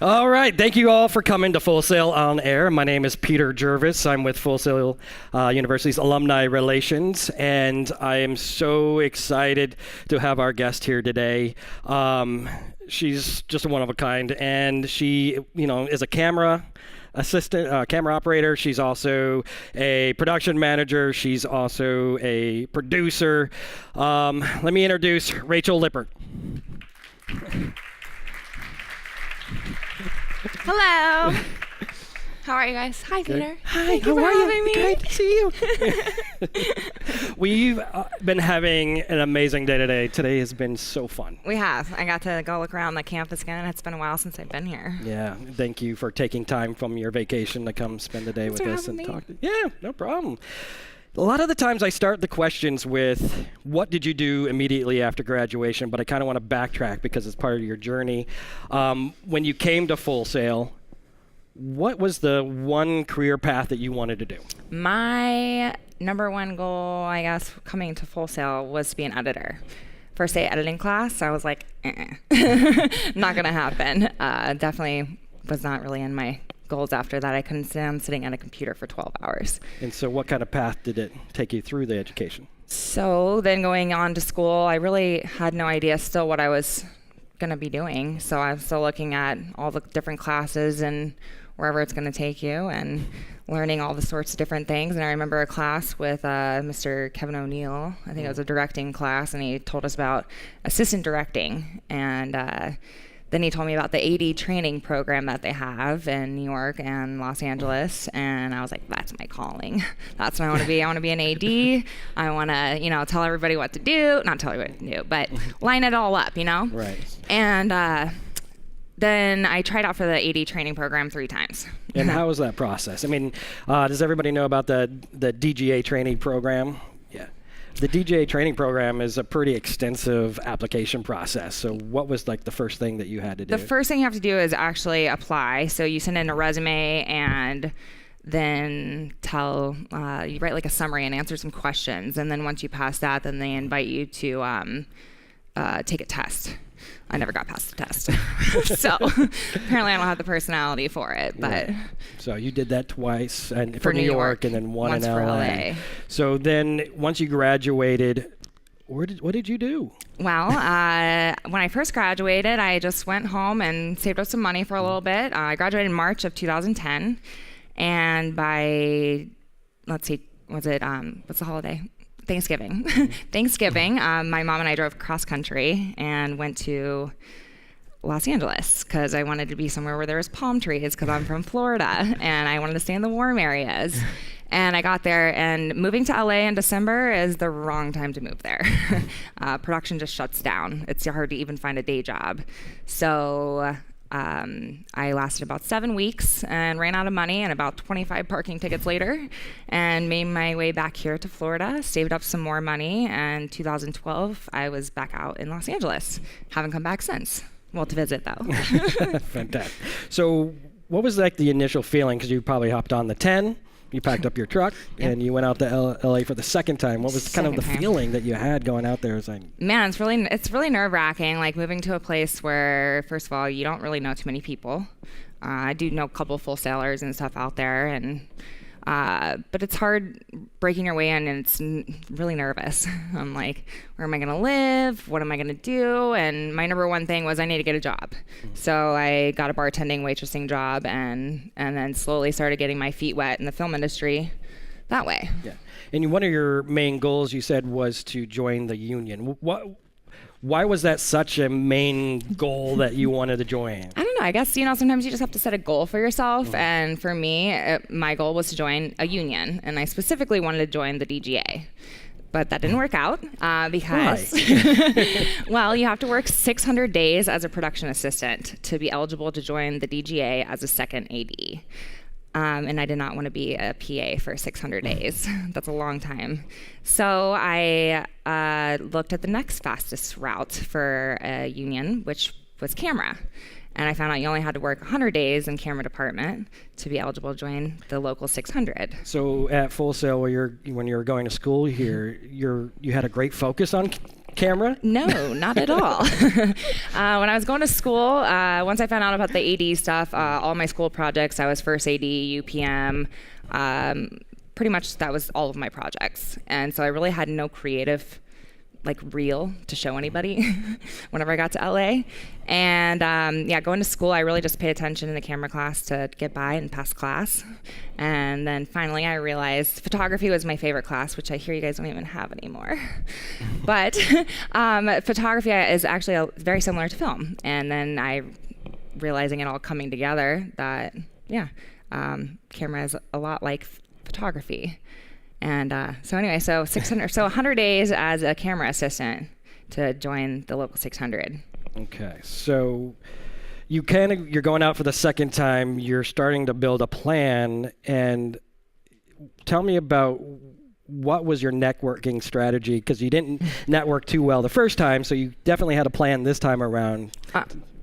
All right, thank you all for coming to Full Sail on Air. My name is Peter Jervis. I'm with Full Sail University's Alumni Relations, and I am so excited to have our guest here today. She's just a one of a kind, and she, is a camera assistant, camera operator. She's also a production manager. She's also a producer. Let me introduce Rachel Lippert. Hello. How are you guys? Hi, Peter. Hi, how are you? Great to see you. We've been having an amazing day today. Today has been so fun. We have. I got to go look around the campus again. It's been a while since I've been here. Yeah, thank you for taking time from your vacation to come spend the day with us and talk. Yeah, no problem. A lot of the times I start the questions with, what did you do immediately after graduation? But I kind of want to backtrack because it's part of your journey. When you came to Full Sail, what was the one career path that you wanted to do? My number one goal, I guess, coming to Full Sail was to be an editor. First day editing class, I was like, not going to happen. Definitely was not really in my goals after that. I couldn't stand sitting at a computer for 12 hours. And so what kind of path did it take you through the education? So then going on to school, I really had no idea still what I was going to be doing. So I'm still looking at all the different classes and wherever it's going to take you and learning all the sorts of different things. And I remember a class with Mr. Kevin O'Neill. I think it was a directing class, and he told us about assistant directing. And then he told me about the AD training program that they have in New York and Los Angeles, and I was like, that's my calling. That's what I want to be. I want to be an AD. I want to, tell everybody what to do. Not tell everybody what to do, but line it all up, Right. And then I tried out for the AD training program 3 times. And how was that process? I mean, does everybody know about the DGA training program? Yeah. The DGA training program is a pretty extensive application process. So what was like the first thing that you had to do? The first thing you have to do is actually apply. So you send in a resume and then you write like a summary and answer some questions. And then once you pass that, then they invite you to take a test. I never got past the test. So apparently I don't have the personality for it. But yeah. So you did that twice and for New York and then one in LA. So then once you graduated, what did you do? Well, when I first graduated, I just went home and saved up some money for a little bit. I graduated in March of 2010. And by, let's see, what's the holiday? Thanksgiving. Thanksgiving, my mom and I drove cross country and went to Los Angeles because I wanted to be somewhere where there was palm trees because I'm from Florida and I wanted to stay in the warm areas. And I got there, and moving to LA in December is the wrong time to move there. Production just shuts down. It's hard to even find a day job. So I lasted about 7 weeks and ran out of money, and about 25 parking tickets later, and made my way back here to Florida, saved up some more money, and 2012 I was back out in Los Angeles. Haven't come back since. Well, to visit though. Fantastic. So what was like the initial feeling? Because you probably hopped on the 10, you packed up your truck, Yep. and you went out to LA for the second time. What was kind of the feeling that you had going out there? Man, it's really nerve-wracking, like moving to a place where, first of all, you don't really know too many people. I do know a couple full sailors and stuff out there, and but it's hard breaking your way in, and it's really nervous. I'm like, where am I going to live? What am I going to do? And my number one thing was I need to get a job. So I got a bartending, waitressing job, and then slowly started getting my feet wet in the film industry that way. Yeah. And one of your main goals, you said, was to join the union. Why was that such a main goal that you wanted to join? I don't know. I guess, sometimes you just have to set a goal for yourself. Mm-hmm. And for me, my goal was to join a union. And I specifically wanted to join the DGA. But that didn't work out because, well, you have to work 600 days as a production assistant to be eligible to join the DGA as a second AD. And I did not want to be a PA for 600 days. That's a long time. So I looked at the next fastest route for a union, which was camera. And I found out you only had to work 100 days in camera department to be eligible to join the local 600. So at Full Sail, when you were going to school here, you had a great focus on camera? No, not at all. When I was going to school, once I found out about the AD stuff, all my school projects, I was first AD, UPM. Pretty much that was all of my projects. And so I really had no creative reel to show anybody whenever I got to LA. And going to school, I really just paid attention in the camera class to get by and pass class. And then finally I realized photography was my favorite class, which I hear you guys don't even have anymore. But photography is actually very similar to film. And then I realizing it all coming together that, camera is a lot like photography. And so 100 days as a camera assistant to join the local 600. Okay, so you're going out for the second time. You're starting to build a plan, and tell me about what was your networking strategy, because you didn't network too well the first time, so you definitely had a plan this time around.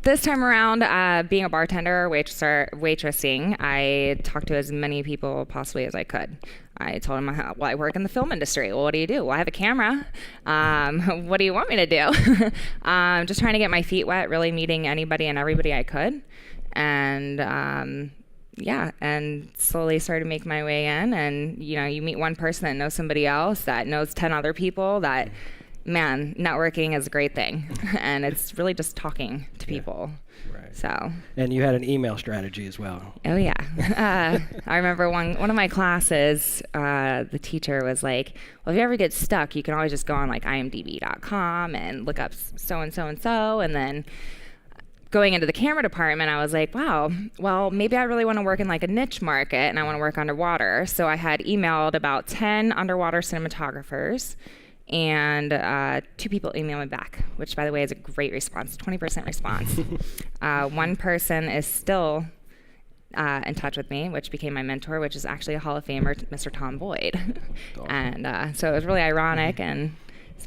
This time around, being a bartender, waitressing, I talked to as many people possibly as I could. I told them, I work in the film industry. Well, what do you do? Well, I have a camera. What do you want me to do? Just trying to get my feet wet, really meeting anybody and everybody I could. And and slowly started to make my way in. And, you meet one person that knows somebody else that knows 10 other people that, man, networking is a great thing. And it's really just talking to people. Right. So. And you had an email strategy as well. Oh yeah. I remember one of my classes, the teacher was like, well, if you ever get stuck, you can always just go on imdb.com and look up so-and-so and so. And then going into the camera department, I was like, wow, well, maybe I really want to work in a niche market and I want to work underwater. So I had emailed about 10 underwater cinematographers, and 2 people emailed me back, which, by the way, is a great response, 20% response. One person is still in touch with me, which became my mentor, which is actually a Hall of Famer, Mr. Tom Boyd. And so it was really ironic, and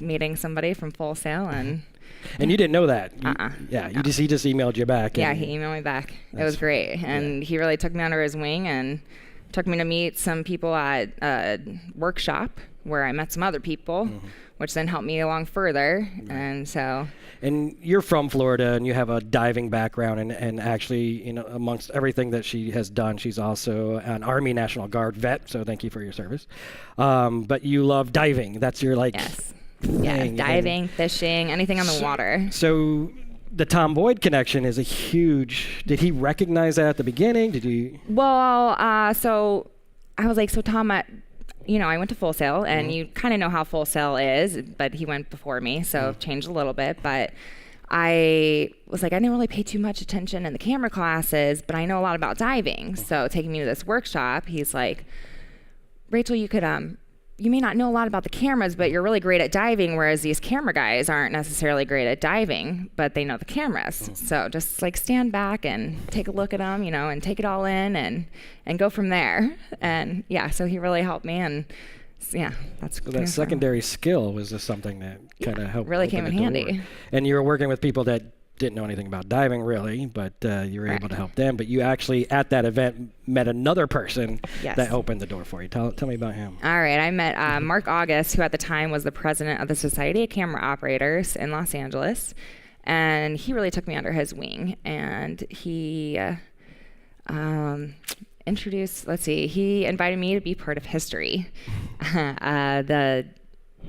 meeting somebody from Full Sail. And you didn't know that? Yeah. He just emailed you back. Yeah, he emailed me back. It was great. And he really took me under his wing and took me to meet some people at a workshop where I met some other people, which then helped me along further. And so. And you're from Florida, and you have a diving background, and actually, amongst everything that she has done, she's also an Army National Guard vet, so thank you for your service. But you love diving. That's your, Yes. thing. Yeah, diving, fishing, anything on the water. So the Tom Boyd connection is a huge. Did he recognize that at the beginning? Did you? Well, so I was like, so Tom, I went to Full Sail, and you kind of know how Full Sail is, but he went before me, so changed a little bit. But I was like, I didn't really pay too much attention in the camera classes, but I know a lot about diving. So taking me to this workshop, he's like, Rachel, you may not know a lot about the cameras, but you're really great at diving, whereas these camera guys aren't necessarily great at diving, but they know the cameras. So just stand back and take a look at them, and take it all in and go from there. And so he really helped me, and that's so that secondary skill was just something that kind of helped. Really came in handy. And you were working with people that didn't know anything about diving really, but you were able to help them. But you actually, at that event, met another person that opened the door for you. Tell me about him. All right. I met Mark August, who at the time was the president of the Society of Camera Operators in Los Angeles. And he really took me under his wing. And he he invited me to be part of history. The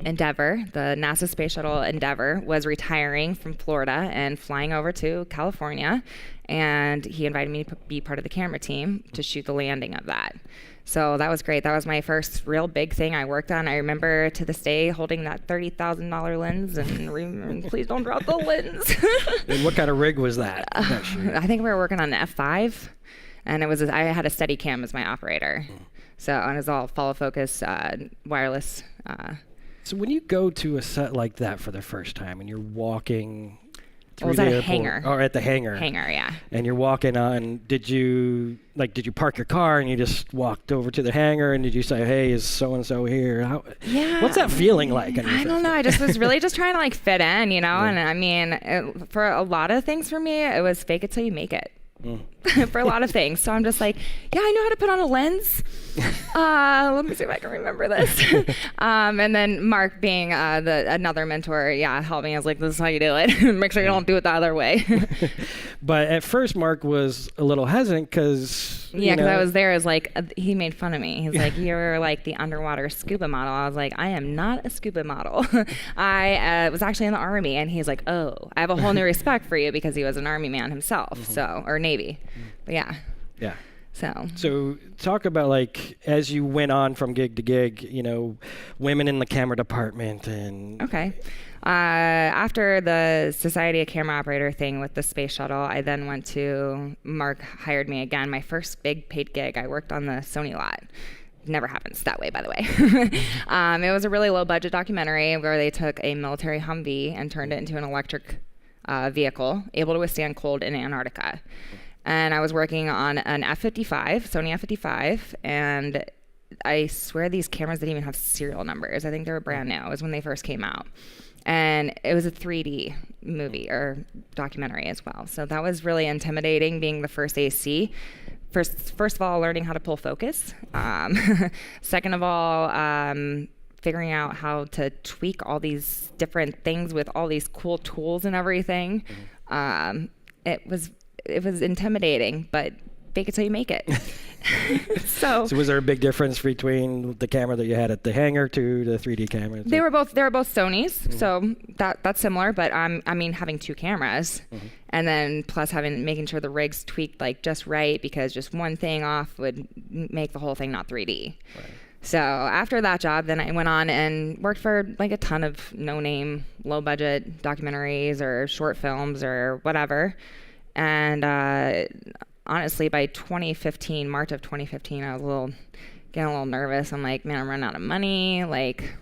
Endeavour, the NASA Space Shuttle Endeavour, was retiring from Florida and flying over to California, and he invited me to be part of the camera team to shoot the landing of that. So that was great. That was my first real big thing I worked on. I remember to this day holding that $30,000 lens and please don't drop the lens. And what kind of rig was that? I think we were working on an F5, and I had a Steadicam as my operator. So and it was all follow focus, wireless. So when you go to a set like that for the first time and you're walking through was the at a airport, hangar. or at the hangar. Hangar, yeah. And you're walking on, did you park your car and you just walked over to the hangar, and did you say, hey, is so-and-so here? What's that feeling like? I don't know. I just was really just trying to fit in, and I mean, for a lot of things for me, it was fake it till you make it. for a lot of things. So I'm just like, yeah, I know how to put on a lens. Let me see if I can remember this. And then Mark being another mentor, helped me. I was like, this is how you do it. Make sure you don't do it the other way. But at first, Mark was a little hesitant because I was there as like, he made fun of me. He's like, you're like the underwater scuba model. I was like, I am not a scuba model. I was actually in the Army, and he's like, oh, I have a whole new respect for you, because he was an Army man himself, or Navy. But yeah. So talk about, like, as you went on from gig to gig, women in the camera department and... Okay. After the Society of Camera Operator thing with the space shuttle, I then went to, Mark hired me again. My first big paid gig, I worked on the Sony lot. Never happens that way, by the way. It was a really low budget documentary where they took a military Humvee and turned it into an electric vehicle, able to withstand cold in Antarctica. And I was working on an F-55, Sony F-55, and I swear these cameras didn't even have serial numbers. I think they were brand new. It was when they first came out. And it was a 3D movie or documentary as well. So that was really intimidating, being the first AC. First of all, learning how to pull focus. Second of all, figuring out how to tweak all these different things with all these cool tools and everything. It was intimidating, but fake it till you make it. So was there a big difference between the camera that you had at the hangar to the 3D camera? They were both Sonys, so that's similar. But having two cameras, and then plus making sure the rig's tweaked like just right, because just one thing off would make the whole thing not 3D. Right. So after that job, then I went on and worked for like a ton of no-name, low-budget documentaries or short films or whatever. And honestly, by 2015, March of 2015, I was getting a little nervous. I'm like, man, I'm running out of money. Like,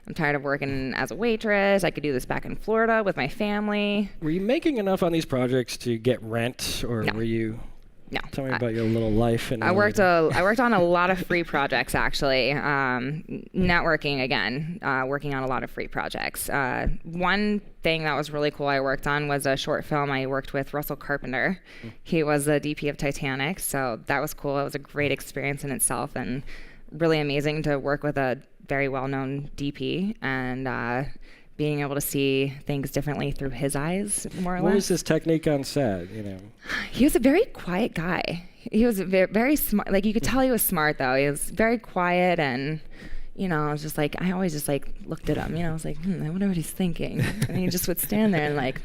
I'm tired of working as a waitress. I could do this back in Florida with my family. Were you making enough on these projects to get rent, or were you? No. Tell me about your little life. I worked on a lot of free projects, actually. Networking again, working on a lot of free projects. One thing that was really cool I worked on was a short film. I worked with Russell Carpenter. He was the DP of Titanic, so that was cool. It was a great experience in itself, and really amazing to work with a very well-known DP and being able to see things differently through his eyes, more or less. What was his technique on set? He was a very quiet guy. He was very smart. Like, you could tell he was smart, though. He was very quiet, and I was just like, I always just like looked at him. I was like, I wonder what he's thinking. And he just would stand there and like.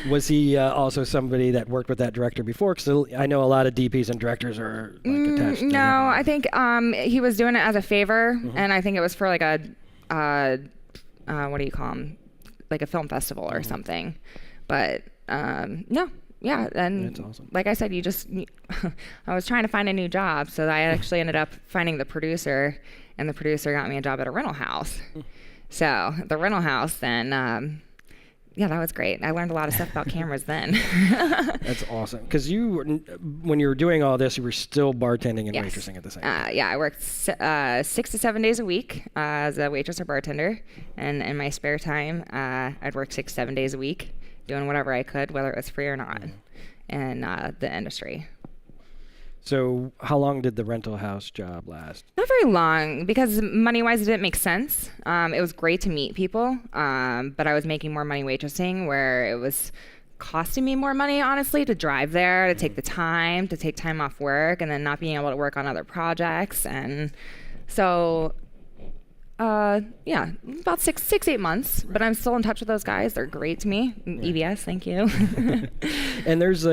Was he also somebody that worked with that director before? Because I know a lot of DPs and directors are like attached. No, I think he was doing it as a favor, and I think it was for like a. What do you call them? Like a film festival or something. But no, yeah. And that's awesome. Like I said, I was trying to find a new job, so I actually ended up finding the producer, and the producer got me a job at a rental house. So the rental house then, that was great. I learned a lot of stuff about cameras then. That's awesome. Because when you were doing all this, you were still bartending and waitressing at the same time. I worked 6 to 7 days a week as a waitress or bartender. And in my spare time, I'd work 6 to 7 days a week doing whatever I could, whether it was free or not, in the industry. So how long did the rental house job last? Not very long, because money-wise, it didn't make sense. It was great to meet people, but I was making more money waitressing, where it was costing me more money, honestly, to drive there, to take time off work, and then not being able to work on other projects. And so, about 6-8 months, but I'm still in touch with those guys. They're great to me. EBS, thank you. And there's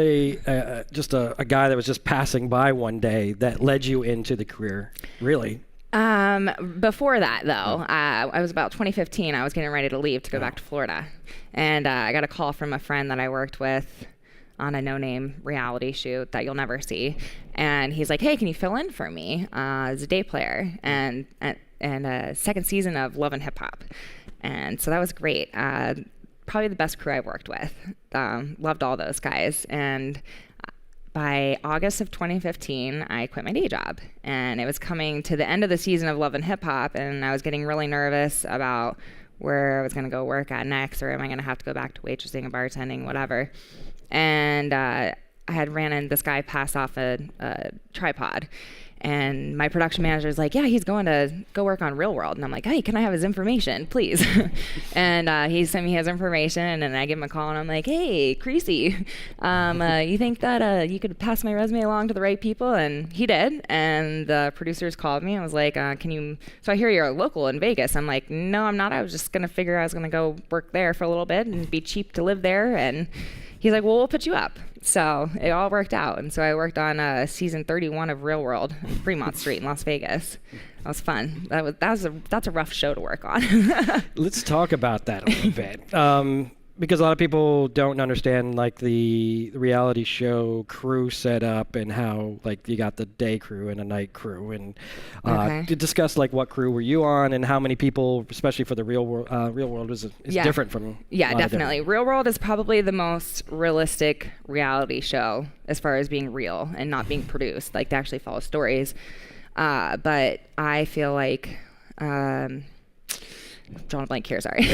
just a guy that was just passing by one day that led you into the career, really. Before that, though, I was about 2015. I was getting ready to leave to go back to Florida. And I got a call from a friend that I worked with on a no-name reality shoot that you'll never see. And he's like, hey, can you fill in for me as a day player? And a second season of Love and Hip Hop. And so that was great. Probably the best crew I've worked with. Loved all those guys. And by August of 2015, I quit my day job. And it was coming to the end of the season of Love and Hip Hop, and I was getting really nervous about where I was going to go work at next, or am I going to have to go back to waitressing and bartending, whatever. And I had ran in this guy passed off a tripod. And my production manager is like, yeah, he's going to go work on Real World. And I'm like, hey, can I have his information, please? And he sent me his information, and I give him a call, and I'm like, hey, Creasy, you think that you could pass my resume along to the right people? And he did. And the producers called me. I was like, so I hear you're local in Vegas. I'm like, no, I'm not. I was just going to figure I was going to go work there for a little bit and be cheap to live there. And he's like, well, we'll put you up. So it all worked out. And so I worked on season 31 of Real World, Fremont Street in Las Vegas. That was fun. That's a rough show to work on. Let's talk about that a little bit. Because a lot of people don't understand like the reality show crew setup and how like you got the day crew and a night crew, and to discuss like what crew were you on and how many people, especially for the Real World is different from. Yeah, definitely. Real World is probably the most realistic reality show as far as being real and not being produced, like to actually follow stories. But I feel like, drawing a blank here, sorry.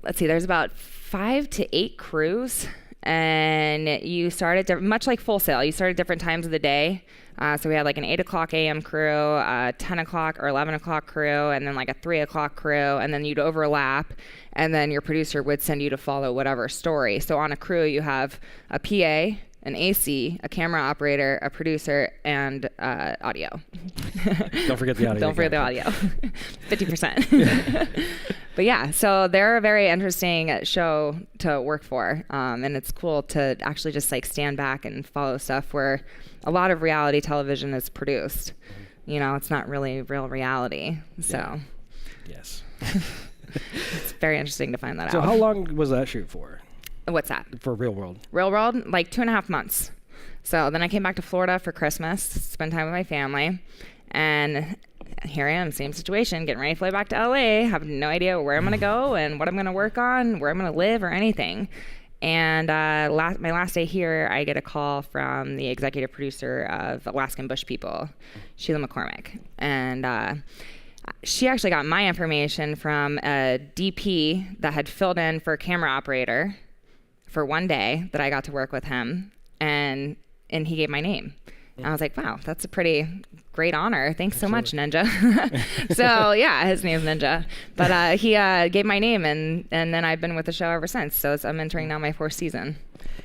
Let's see, there's about 5 to 8 crews, and you start at much like Full Sail, you start at different times of the day. So we had like an 8 o'clock a.m. crew, 10 o'clock or 11 o'clock crew, and then like a 3 o'clock crew, and then you'd overlap, and then your producer would send you to follow whatever story. So on a crew, you have a PA, an AC, a camera operator, a producer, and audio. Don't forget the audio. Don't forget the audio. 50%. But yeah, so they're a very interesting show to work for. And it's cool to actually just like stand back and follow stuff where a lot of reality television is produced. You know, it's not really real reality. So yes. It's very interesting to find that out. So how long was that shoot for? What's that? For Real World. Real World, like 2.5 months. So then I came back to Florida for Christmas, spend time with my family, and here I am, same situation, getting ready to fly back to LA, have no idea where I'm going to go and what I'm going to work on, where I'm going to live or anything. And my last day here, I get a call from the executive producer of Alaskan Bush People, Sheila McCormick. And she actually got my information from a DP that had filled in for a camera operator for one day that I got to work with him, and he gave my name. And I was like, wow, that's a pretty great honor. Thanks so much, Ninja. So yeah, his name's Ninja. But he gave my name, and then I've been with the show ever since. So I'm entering now my 4th season.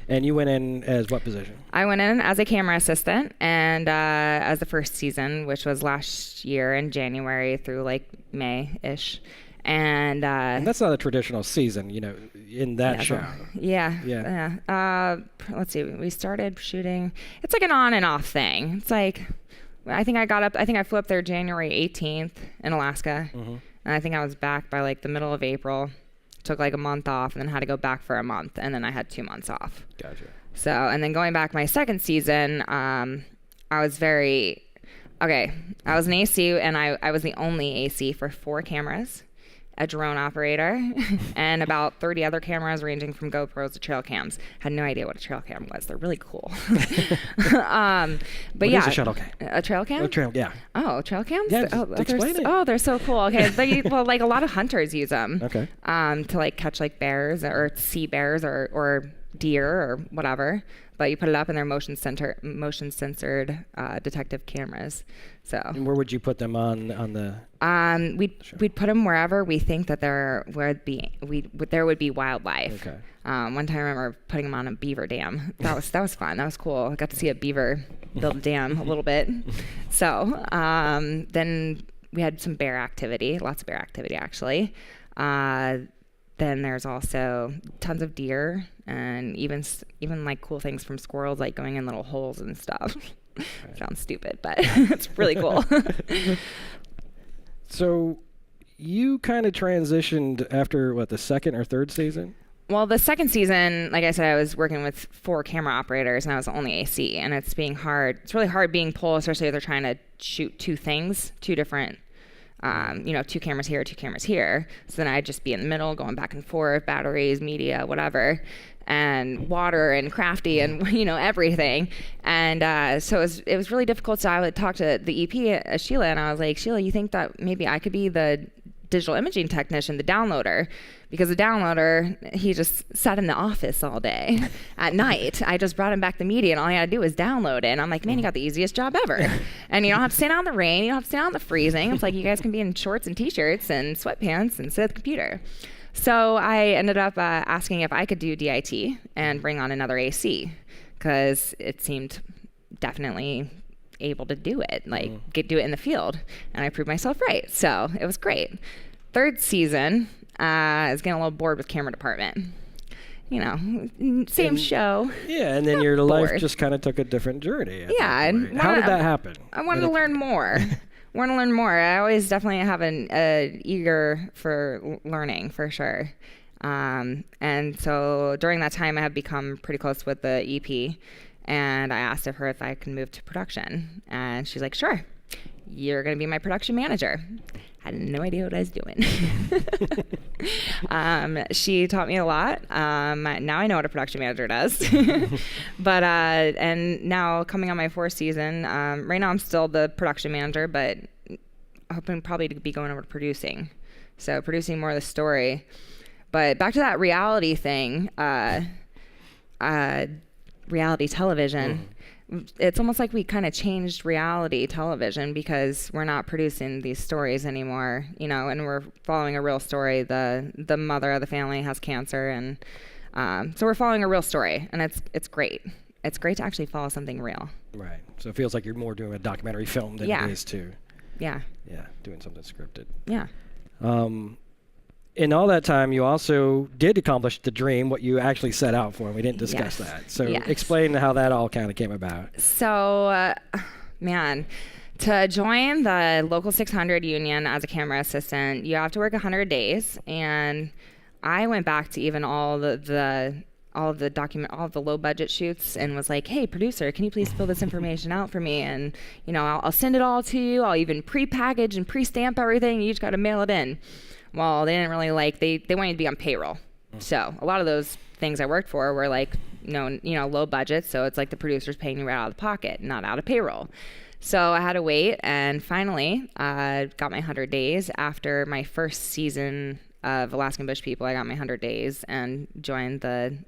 And you went in as what position? I went in as a camera assistant, and as the first season, which was last year in January through like May-ish. And that's not a traditional season, you know, in that show. Yeah. Let's see. We started shooting. It's like an on and off thing. It's like, I think I flew up there January 18th in Alaska. Mm-hmm. And I think I was back by like the middle of April. Took like a month off and then had to go back for a month. And then I had 2 months off. Gotcha. So, and then going back my second season, I was an AC, and I was the only AC for 4 cameras, a drone operator, and about 30 other cameras ranging from GoPros to trail cams. Had no idea what a trail cam was. They're really cool. But what is a shuttle cam? A trail cam? A trail, yeah. Oh, trail cams? Yeah, explain it. Oh, they're so cool. Okay, like a lot of hunters use them. Okay. To like catch like bears or sea bears or deer or whatever. But you put it up and they're motion censored detective cameras. So. And where would you put them on the? We'd put them wherever we think that there would be wildlife. Okay. One time I remember putting them on a beaver dam. That was fun. That was cool. I got to see a beaver build a dam a little bit. So then we had some bear activity, lots of bear activity actually. Then there's also tons of deer and even like cool things from squirrels, like going in little holes and stuff. Right. Sounds stupid, but it's really cool. So you kind of transitioned after the second or third season? Well, the second season, like I said, I was working with 4 camera operators and I was the only AC, and it's being hard. It's really hard being pulled, especially if they're trying to shoot 2 things, 2 different 2 cameras here, 2 cameras here. So then I'd just be in the middle, going back and forth, batteries, media, whatever, and water and crafty and, everything. And so it was really difficult. So I would talk to the EP, Sheila, and I was like, Sheila, you think that maybe I could be the digital imaging technician, the downloader, because the downloader, he just sat in the office all day. At night, I just brought him back the media, and all he had to do was download it. And I'm like, man, you got the easiest job ever. And you don't have to stand out in the rain. You don't have to stand out in the freezing. It's like you guys can be in shorts and T-shirts and sweatpants and sit at the computer. So I ended up asking if I could do DIT and bring on another AC, because it seemed definitely able to do it, do it in the field. And I proved myself right. So it was great. Third season, I was getting a little bored with camera department. You know, same show. Yeah, and then your life just kind of took a different journey. Yeah. And how did that happen? I wanted to learn more. I always definitely have an eager for learning, for sure. And so during that time, I had become pretty close with the EP. And I asked her if I could move to production. And she's like, sure, you're going to be my production manager. I had no idea what I was doing. She taught me a lot. Now I know what a production manager does. But and now coming on my fourth season, right now I'm still the production manager, but hoping probably to be going over to producing. So producing more of the story. But back to that reality thing, reality television. It's almost like we kind of changed reality television, because we're not producing these stories anymore, you know, and we're following a real story. The mother of the family has cancer, and so we're following a real story, and it's great. It's great to actually follow something real. Right. So it feels like you're more doing a documentary film than it is to doing something scripted. Yeah. In all that time, you also did accomplish the dream, what you actually set out for, and we didn't discuss that. So explain how that all kind of came about. So, man, to join the local 600 union as a camera assistant, you have to work 100 days. And I went back to even all the low budget shoots and was like, hey, producer, can you please fill this information out for me? And, you know, I'll send it all to you. I'll even pre-package and pre-stamp everything. You just got to mail it in. Well, they didn't really they wanted to be on payroll. So a lot of those things I worked for were like, low budget. So it's like the producer's paying you right out of the pocket, not out of payroll. So I had to wait, and finally got my 100 days. After my first season of Alaskan Bush People, I got my 100 days and joined the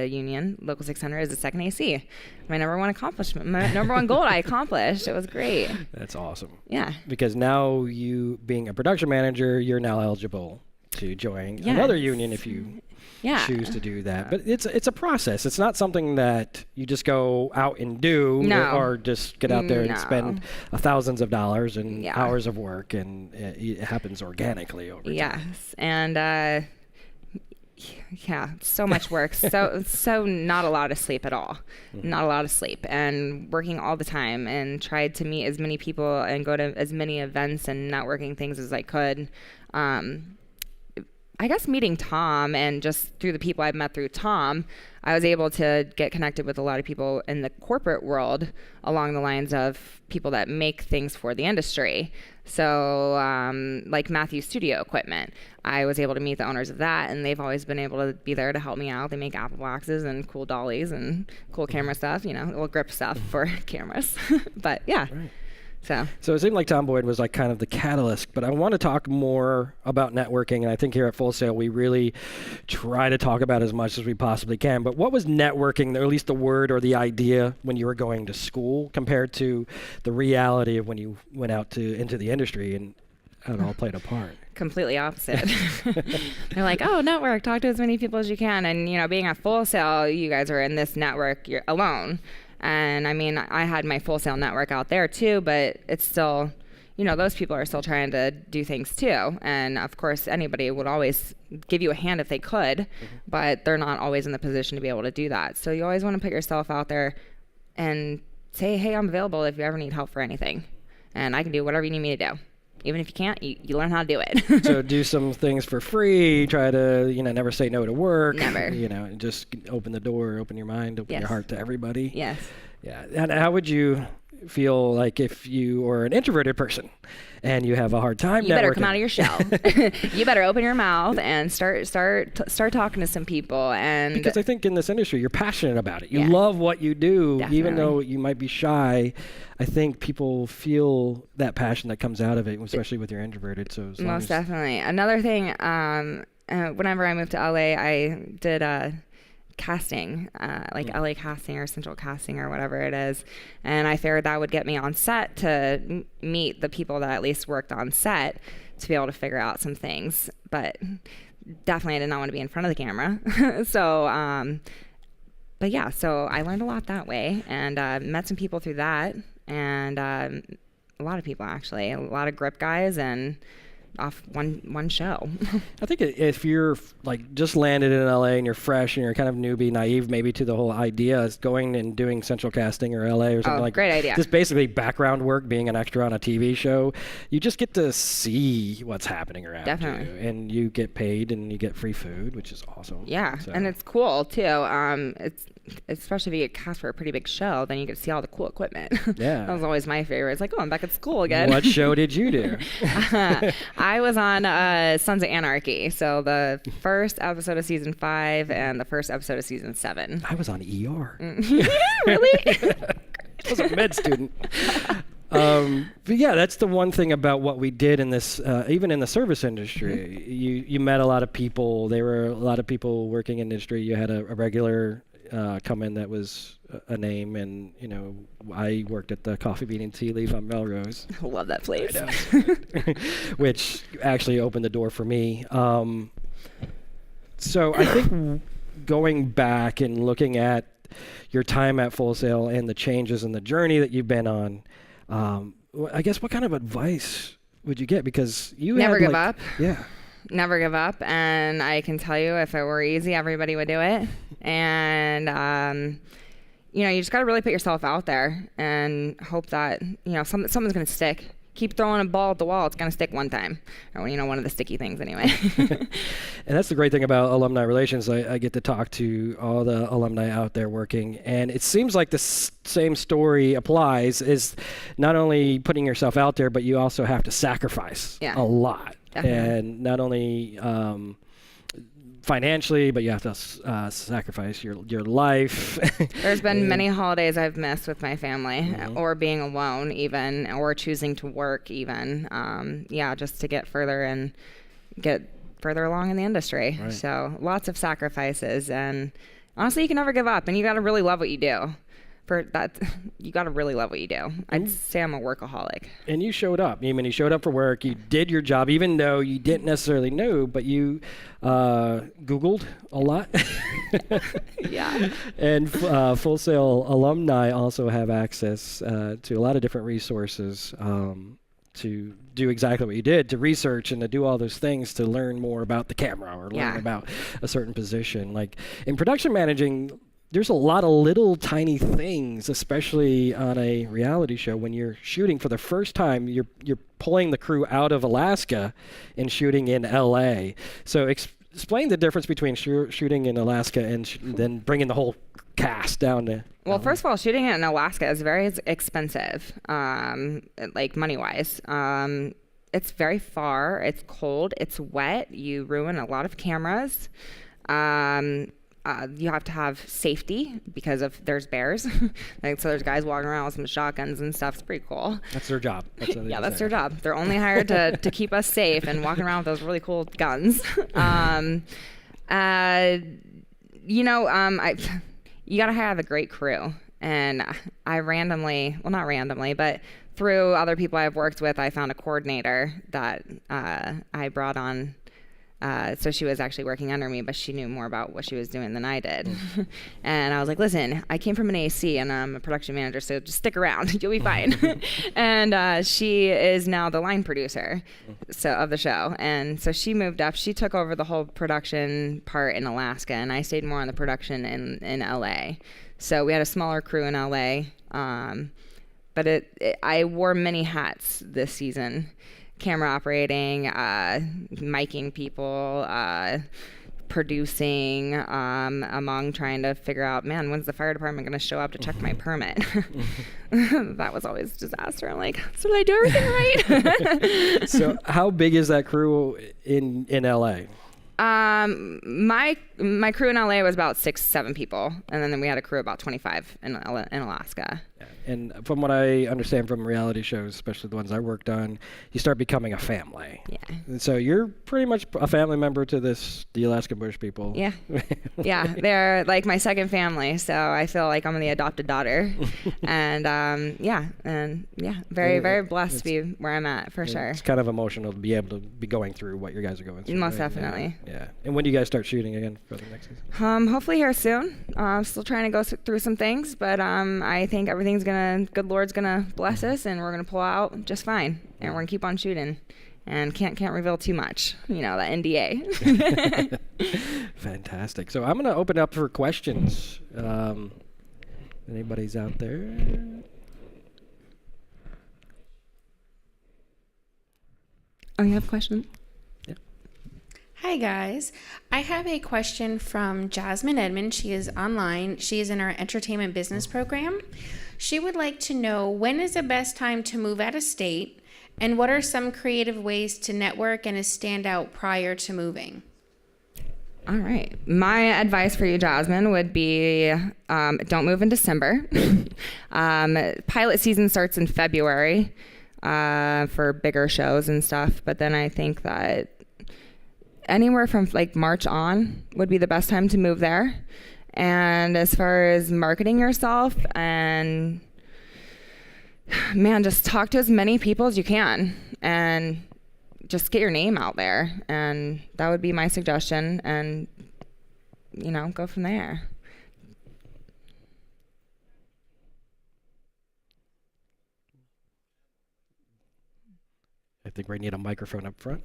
union, Local 600, as the second AC. My number one accomplishment, my number one goal I accomplished. It was great. That's awesome. Yeah. Because now you, being a production manager, you're now eligible to join another union if you choose to do that. But it's a process. It's not something that you just go out and do or just get out there and spend thousands of dollars and hours of work, and it happens organically over time. Yes. And so much work. So not a lot of sleep at all. Not a lot of sleep, and working all the time, and tried to meet as many people and go to as many events and networking things as I could. I guess meeting Tom, and just through the people I've met through Tom, I was able to get connected with a lot of people in the corporate world along the lines of people that make things for the industry. So like Matthews Studio Equipment, I was able to meet the owners of that, and they've always been able to be there to help me out. They make Apple boxes and cool dollies and cool camera stuff, little grip stuff for cameras. But yeah. Right. So it seemed like Tom Boyd was like kind of the catalyst, but I want to talk more about networking, and I think here at Full Sail we really try to talk about as much as we possibly can. But what was networking, or at least the word or the idea, when you were going to school compared to the reality of when you went out into the industry, and how it all played a part? Completely opposite. They're like, oh, network, talk to as many people as you can. And, being at Full Sail, you guys are in this network, you're alone. And I mean, I had my Full Sail network out there too, but it's still, those people are still trying to do things too. And of course, anybody would always give you a hand if they could, but they're not always in the position to be able to do that. So you always want to put yourself out there and say, hey, I'm available if you ever need help for anything. And I can do whatever you need me to do. Even if you can't, you learn how to do it. So do some things for free. Try to, never say no to work. Never. Just open the door, open your mind, open your heart to everybody. Yes. Yeah. And how would you, feel like if you are an introverted person and you have a hard time networking. You better come out of your shell. You better open your mouth and start talking to some people. And because I think in this industry, you're passionate about it. You Yeah. love what you do, even Definitely. though you might be shy. I think people feel that passion that comes out of it, especially with your introverted. So as long Most as- definitely. Another thing, whenever I moved to LA, I did casting, like LA casting or Central casting or whatever it is. And I figured that would get me on set to meet the people that at least worked on set to be able to figure out some things. But definitely I did not want to be in front of the camera. So, but yeah, so I learned a lot that way and met some people through that. And a lot of people, actually. A lot of grip guys and off one show. I think if you're like just landed in LA and you're fresh and you're kind of newbie, naive maybe to the whole idea, is going and doing Central Casting or LA or something like great idea. Just basically background work, being an extra on a TV show. You just get to see what's happening around Definitely. you, and you get paid and you get free food, which is awesome. Yeah, So- and it's cool too. It's especially if you get cast for a pretty big show, then you get to see all the cool equipment. Yeah. That was always my favorite. It's like, oh, I'm back at school again. What show did you do? I was on Sons of Anarchy, so the first episode of season 5 and the first episode of season 7. I was on ER. Really? I was a med student. But yeah, that's the one thing about what we did in this, even in the service industry. You met a lot of people. There were a lot of people working in the industry. You had a regular come in that was a name, and you know, I worked at the Coffee Bean and Tea Leaf on Melrose. Love that place. Which actually opened the door for me. So I think going back and looking at your time at Full Sail and the changes and the journey that you've been on, I guess what kind of advice would you get? Because you Never had, give like- up. Yeah. Never give up, and I can tell you, if it were easy, everybody would do it. And you know, you just got to really put yourself out there and hope that, you know, something's going to stick. Keep throwing a ball at the wall. It's going to stick one time. Or, you know, one of the sticky things anyway. And that's the great thing about alumni relations. I get to talk to all the alumni out there working, and it seems like the same story applies, is not only putting yourself out there, but you also have to sacrifice Yeah. a lot. Definitely. And not only financially, but you have to sacrifice your life. There's been many holidays I've missed with my family, or being alone even, or choosing to work even. Yeah, just to get further along in the industry. Right. So lots of sacrifices, and honestly, you can never give up, and you got to really love what you do. For that, you got to really love what you do. I'd say I'm a workaholic. And you showed up. I mean, you showed up for work. You did your job, even though you didn't necessarily know, but you Googled a lot. Yeah. And Full Sail alumni also have access to a lot of different resources to do exactly what you did, to research and to do all those things, to learn more about the camera or learn Yeah. about a certain position. Like in production managing, there's a lot of little tiny things, especially on a reality show. When you're shooting for the first time, you're pulling the crew out of Alaska and shooting in LA. So explain the difference between shooting in Alaska and then bringing the whole cast down to. Well, first of all, shooting it in Alaska is very expensive, like money-wise. It's very far. It's cold. It's wet. You ruin a lot of cameras. You have to have safety because there's bears. Like, so there's guys walking around with some shotguns and stuff. It's pretty cool. That's their job. Yeah, that's their job. They're only hired to keep us safe and walking around with those really cool guns. You got to have a great crew. And I randomly, well, not randomly, but through other people I've worked with, I found a coordinator that I brought on. So she was actually working under me, but she knew more about what she was doing than I did. And I was like, listen, I came from an AC and I'm a production manager, so just stick around. You'll be fine. And she is now the line producer of the show. And so she moved up. She took over the whole production part in Alaska, and I stayed more on the production in LA. So we had a smaller crew in LA. But I wore many hats this season. Camera operating, miking people, producing, among trying to figure out, man, when's the fire department going to show up to check my permit? That was always a disaster. I'm like, so did I do everything right? So how big is that crew in LA? My crew in LA was about 6-7 people, and then we had a crew of about 25 in Alaska. And from what I understand from reality shows, especially the ones I worked on, you start becoming a family. Yeah. And so you're pretty much a family member to the Alaskan Bush people. Yeah. Yeah, they're like my second family, so I feel like I'm the adopted daughter. And very, very blessed to be where I'm at, for sure. It's kind of emotional to be able to be going through what you guys are going through. Most right? definitely. Yeah. And when do you guys start shooting again for the next season? Hopefully here soon. Still trying to go through some things, but I think good Lord's gonna bless us, and we're gonna pull out just fine, and we're gonna keep on shooting. And can't reveal too much, the NDA. Fantastic. So I'm gonna open up for questions. Anybody's out there? Oh, you have questions? Yeah. Hi guys, I have a question from Jasmine Edmond. She is online. She is in our entertainment business program. She would like to know, when is the best time to move out of state, and what are some creative ways to network and stand out prior to moving? All right. My advice for you, Jasmine, would be don't move in December. Pilot season starts in February for bigger shows and stuff, but then I think that anywhere from like March on would be the best time to move there. And as far as marketing yourself, and man, just talk to as many people as you can and just get your name out there. And that would be my suggestion, and go from there. I think we need a microphone up front.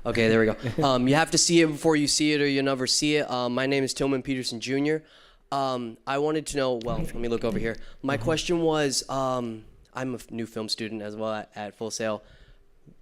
Okay, there we go. You have to see it before you see it, or you'll never see it. My name is Tillman Peterson Jr. I wanted to know, well, let me look over here. My question was, I'm a new film student as well at Full Sail.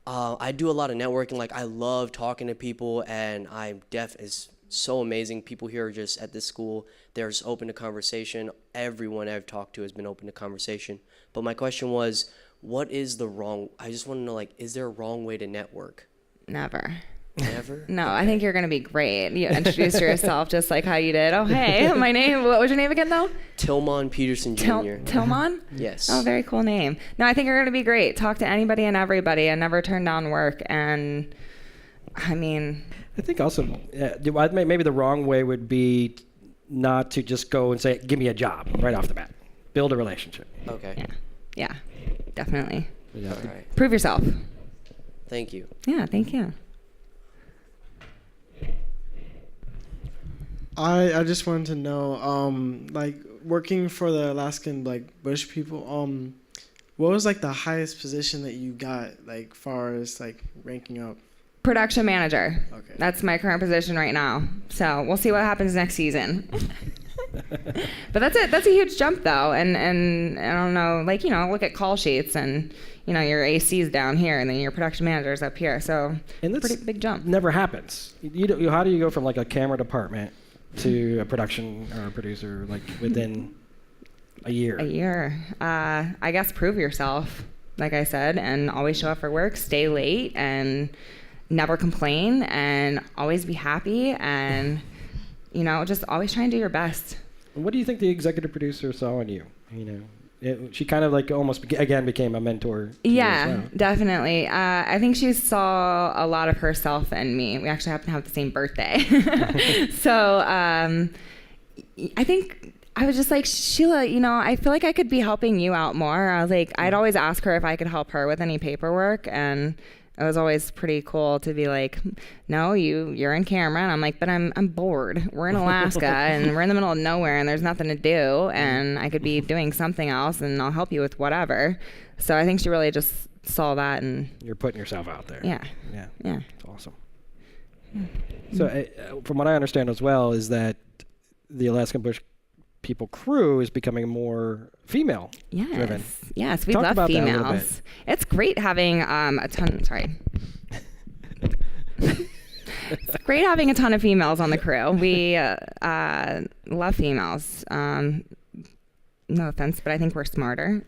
I do a lot of networking. Like, I love talking to people, and it's so amazing. People here are just, at this school, they're just open to conversation. Everyone I've talked to has been open to conversation. But my question was, I just want to know, like, is there a wrong way to network? Never. Never? No, I think you're going to be great. You introduce yourself just like how you did. Oh, hey, my name, what was your name again, though? Tillman Peterson Jr. Tillman? Yes. Oh, very cool name. No, I think you're going to be great. Talk to anybody and everybody and never turn down work. And, I think also, maybe the wrong way would be not to just go and say, give me a job right off the bat. Build a relationship. Okay. Yeah, definitely. Yeah. All right. Prove yourself. Thank you. Yeah, thank you. I just wanted to know, like, working for the Alaskan, like, Bush people, what was, like, the highest position that you got, like, far as, like, ranking up? Production manager. Okay. That's my current position right now. So we'll see what happens next season. But that's a huge jump, though. And I don't know, like, look at call sheets and, your AC's down here and then your production manager's up here. So pretty big jump. Never happens. How do you go from like a camera department to a production or a producer like within a year? A year. I guess prove yourself, like I said, and always show up for work, stay late, and never complain, and always be happy, and just always try and do your best. What do you think the executive producer saw in you? She kind of like almost became a mentor to you as well. Definitely. I think she saw a lot of herself in me. We actually happen to have the same birthday. So I think I was just like, Sheila, I feel like I could be helping you out more. I was like, I'd always ask her if I could help her with any paperwork, and it was always pretty cool to be like, no, you're in camera. And I'm like, but I'm bored. We're in Alaska and we're in the middle of nowhere and there's nothing to do. And I could be doing something else and I'll help you with whatever. So I think she really just saw that. And you're putting yourself out there. Yeah. Yeah. Yeah. It's awesome. So, from what I understand as well, is that the Alaskan Bush People crew is becoming more female driven. Yes, we Talk love about that a little females. It's great having a ton. Sorry. It's great having a ton of females on the crew. We love females. No offense, but I think we're smarter.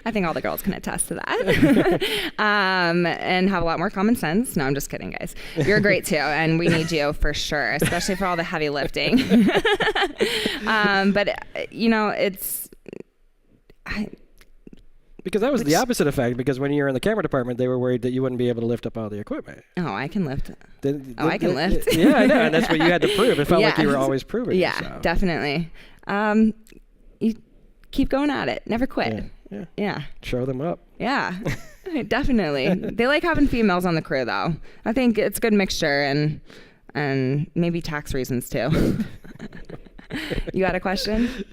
I think all the girls can attest to that. And have a lot more common sense. No, I'm just kidding, guys. You're great too, and we need you for sure, especially for all the heavy lifting. But it's because that was the opposite effect. Because when you were in the camera department, they were worried that you wouldn't be able to lift up all the equipment. Oh, I can lift. I can lift. Yeah, I know, and that's what you had to prove. It felt like you were always proving. Yeah, yourself. Definitely. You keep going at it. Never quit. Yeah. Show them up. Yeah, definitely. They like having females on the crew, though. I think it's a good mixture, and maybe tax reasons too. You got a question?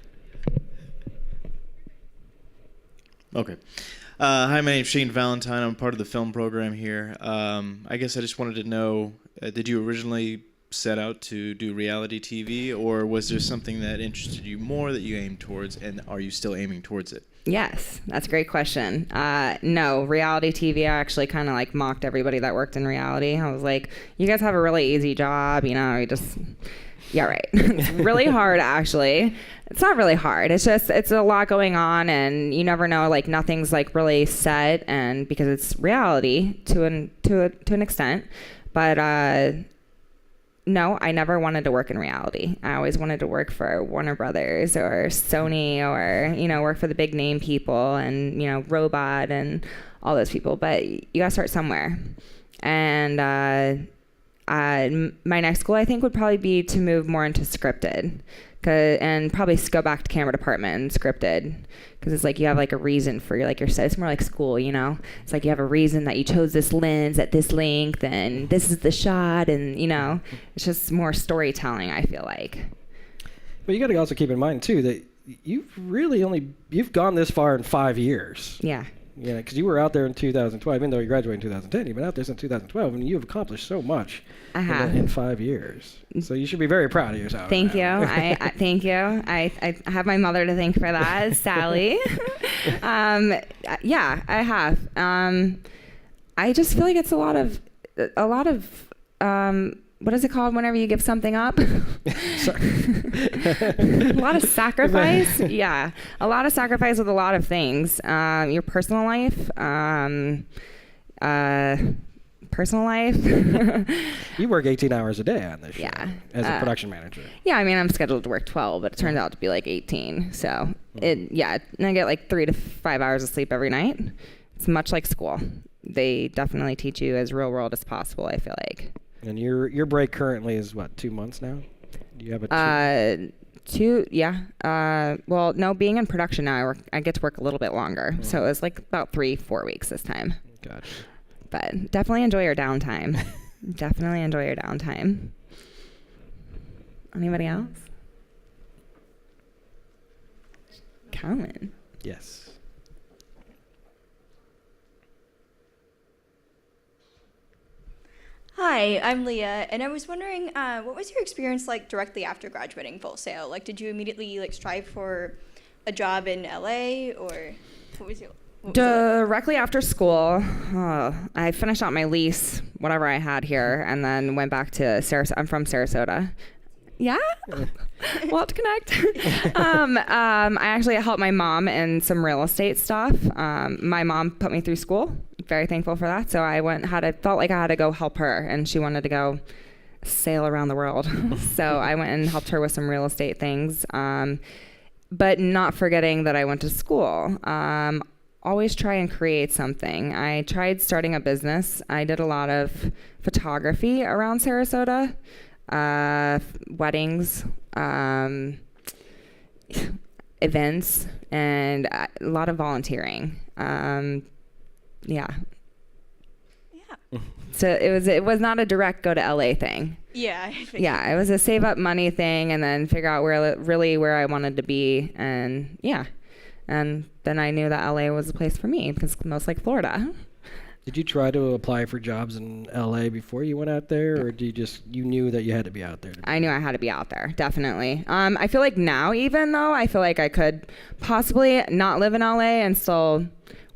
Okay. Hi, my name's Shane Valentine. I'm part of the film program here. I guess I just wanted to know, did you originally set out to do reality TV, or was there something that interested you more that you aimed towards, and are you still aiming towards it? Yes, that's a great question. No, reality TV, I actually kind of like mocked everybody that worked in reality. I was like, you guys have a really easy job, you just... Yeah, right. It's really hard, actually. It's not really hard. It's just, it's a lot going on, and you never know, like, nothing's, like, really set, and because it's reality to an extent. But, no, I never wanted to work in reality. I always wanted to work for Warner Brothers or Sony or, work for the big name people and, Robot and all those people. But you gotta start somewhere. And, my next goal, I think, would probably be to move more into scripted, and probably go back to camera department and scripted, because it's like you have like a reason for your set. It's more like school, It's like you have a reason that you chose this lens at this length, and this is the shot, and it's just more storytelling, I feel like. But you got to also keep in mind too that you've gone this far in 5 years. Yeah. Yeah, because you were out there in 2012, even though you graduated in 2010, you've been out there since 2012, and you've accomplished so much in 5 years. So you should be very proud of yourself. Thank you. I thank you. I have my mother to thank for that, Sally. Yeah, I have. I just feel like it's a lot of what is it called whenever you give something up? A lot of sacrifice. Yeah. A lot of sacrifice with a lot of things. Your personal life. You work 18 hours a day on this show. Yeah. As a production manager. Yeah, I mean, I'm scheduled to work 12, but it turned out to be like 18. So, and I get like 3 to 5 hours of sleep every night. It's much like school. They definitely teach you as real world as possible, I feel like. And your break currently is what, 2 months now? Do you have a 2? Yeah. Well, no, being in production now, I get to work a little bit longer. So it was like about 3-4 weeks this time. Gotcha. But definitely enjoy your downtime. Definitely enjoy your downtime. Anybody else? Colin. Yes. Hi, I'm Leah, and I was wondering, what was your experience like directly after graduating Full Sail? Like, did you immediately strive for a job in LA, or what was your? Directly after school, I finished out my lease, whatever I had here, and then went back to Sarasota. I'm from Sarasota. Yeah? We'll have to connect. I actually helped my mom in some real estate stuff. My mom put me through school. Very thankful for that. So I felt like I had to go help her, and she wanted to go sail around the world. So I went and helped her with some real estate things, but not forgetting that I went to school. Always try and create something. I tried starting a business. I did a lot of photography around Sarasota. Weddings, events, and a lot of volunteering. Yeah. So it was not a direct go to LA thing. Yeah. Yeah, it was a save up money thing, and then figure out where I wanted to be, and yeah, and then I knew that LA was the place for me because it's most like Florida. Did you try to apply for jobs in LA before you went out there, or you knew that you had to be out there? I knew I had to be out there, definitely. I feel like now, even though, I feel like I could possibly not live in LA and still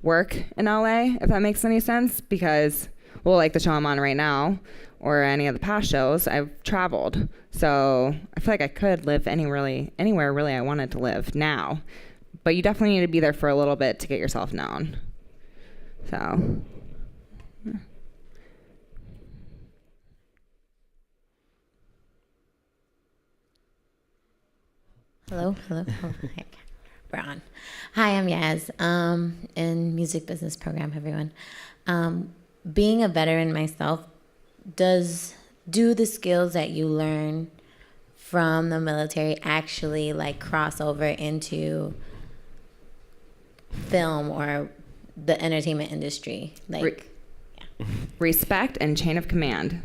work in LA, if that makes any sense, because, well, like the show I'm on right now, or any of the past shows, I've traveled. So I feel like I could live anywhere really I wanted to live now. But you definitely need to be there for a little bit to get yourself known. So... Hello. Oh, hi. We're on. Hi, I'm Yaz, in music business program, everyone. Being a veteran myself, do the skills that you learn from the military actually like cross over into film or the entertainment industry? Respect and chain of command.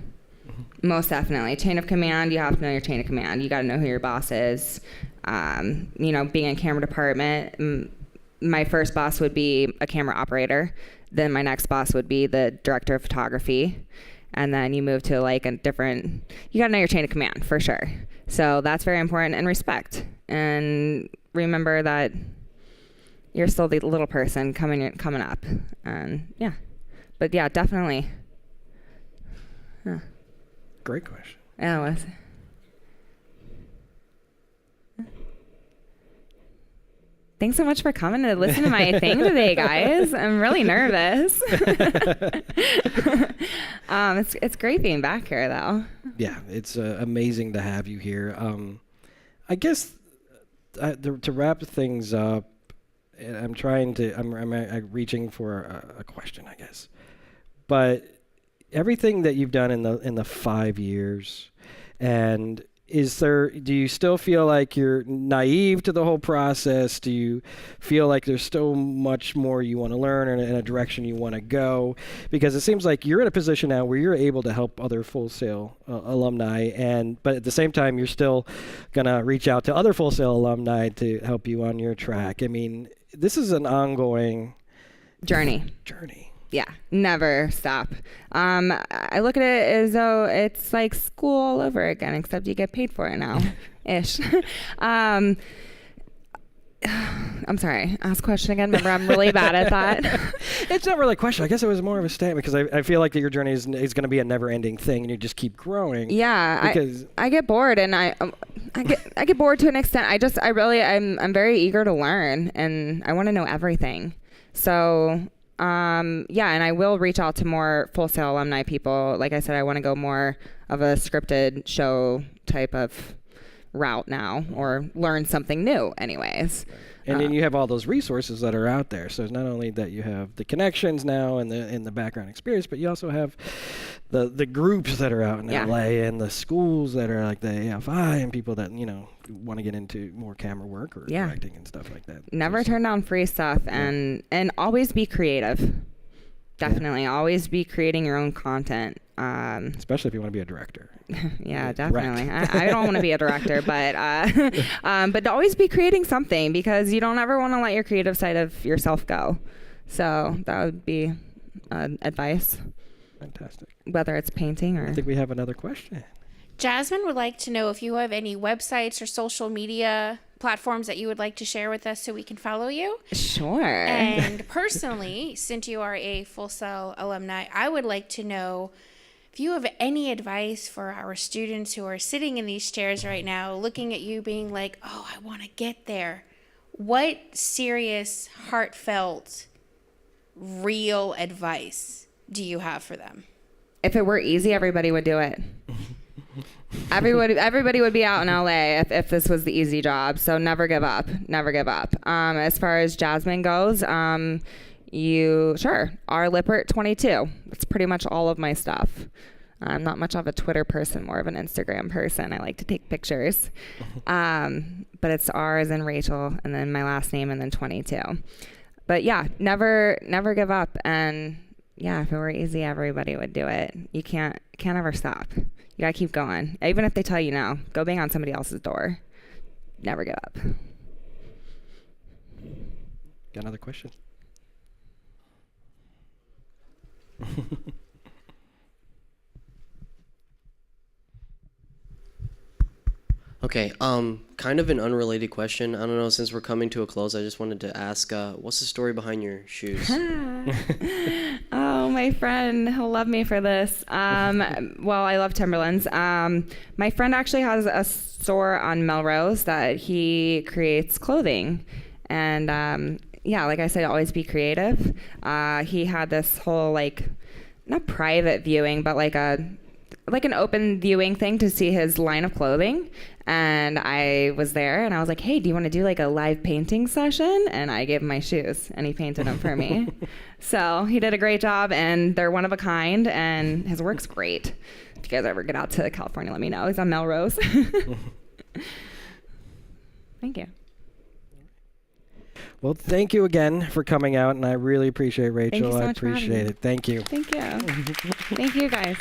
Most definitely. Chain of command, you have to know your chain of command. You got to know who your boss is. Being in camera department, my first boss would be a camera operator. Then my next boss would be the director of photography. And then you move to like you got to know your chain of command for sure. So that's very important, and respect. And remember that you're still the little person coming up. And yeah. But yeah, definitely. Huh. Great question. Yeah, it was. Thanks so much for coming to listen to my thing today, guys. I'm really nervous. It's great being back here, though. Yeah, it's amazing to have you here. I guess to wrap things up, I'm reaching for a question, I guess. But everything that you've done in the 5 years, and do you still feel like you're naive to the whole process? Do you feel like there's so much more you want to learn and in a direction you want to go? Because it seems like you're in a position now where you're able to help other Full Sail alumni, but at the same time, you're still gonna reach out to other Full Sail alumni to help you on your track. I mean, this is an ongoing journey. Yeah, never stop. I look at it as though it's like school all over again, except you get paid for it now, ish. I'm sorry, ask a question again. Remember, I'm really bad at that. It's not really a question. I guess it was more of a statement, because I feel like that your journey is going to be a never-ending thing, and you just keep growing. Yeah, I get bored, and I get bored to an extent. I'm very eager to learn, and I want to know everything. So. And I will reach out to more Full Sail alumni people. Like I said, I want to go more of a scripted show type of route now, or learn something new anyways. And then you have all those resources that are out there. So it's not only that you have the connections now and the background experience, but you also have the groups that are out in LA, and the schools that are like the AFI, and people that, want to get into more camera work or directing and stuff like that. Never turn down free stuff, and always be creative. Definitely. Always be creating your own content. Especially if you want to be a director. Yeah, definitely. I don't want to be a director, but always be creating something, because you don't ever want to let your creative side of yourself go. So that would be advice. Fantastic. Whether it's painting or... I think we have another question. Jasmine would like to know if you have any websites or social media platforms that you would like to share with us so we can follow you. Sure. And personally, since you are a Full Sail alumni, I would like to know if you have any advice for our students who are sitting in these chairs right now, looking at you being like, oh, I want to get there. What serious, heartfelt, real advice do you have for them? If it were easy, everybody would do it. Everybody would be out in LA if this was the easy job. So never give up. Never give up. As far as Jasmine goes, R Lippert 22. That's pretty much all of my stuff. I'm not much of a Twitter person, more of an Instagram person. I like to take pictures. But it's R as in Rachel, and then my last name, and then 22. But yeah, never give up. And yeah, if it were easy, everybody would do it. You can't ever stop. You gotta keep going. Even if they tell you no, go bang on somebody else's door. Never give up. Got another question? Okay, kind of an unrelated question. I don't know, since we're coming to a close, I just wanted to ask, what's the story behind your shoes? Oh, my friend, he'll love me for this. Well, I love Timberlands. My friend actually has a store on Melrose that he creates clothing. And yeah, like I said, always be creative. He had this whole, like, not private viewing, but like an open viewing thing to see his line of clothing. And I was there and I was like, hey, do you want to do like a live painting session? And I gave him my shoes and he painted them for me. So he did a great job and they're one of a kind and his work's great. If you guys ever get out to California, let me know. He's on Melrose. Thank you. Well, thank you again for coming out, and I really appreciate Rachel. Thank you so I much for having appreciate me. it. Thank you. Thank you. Thank you guys.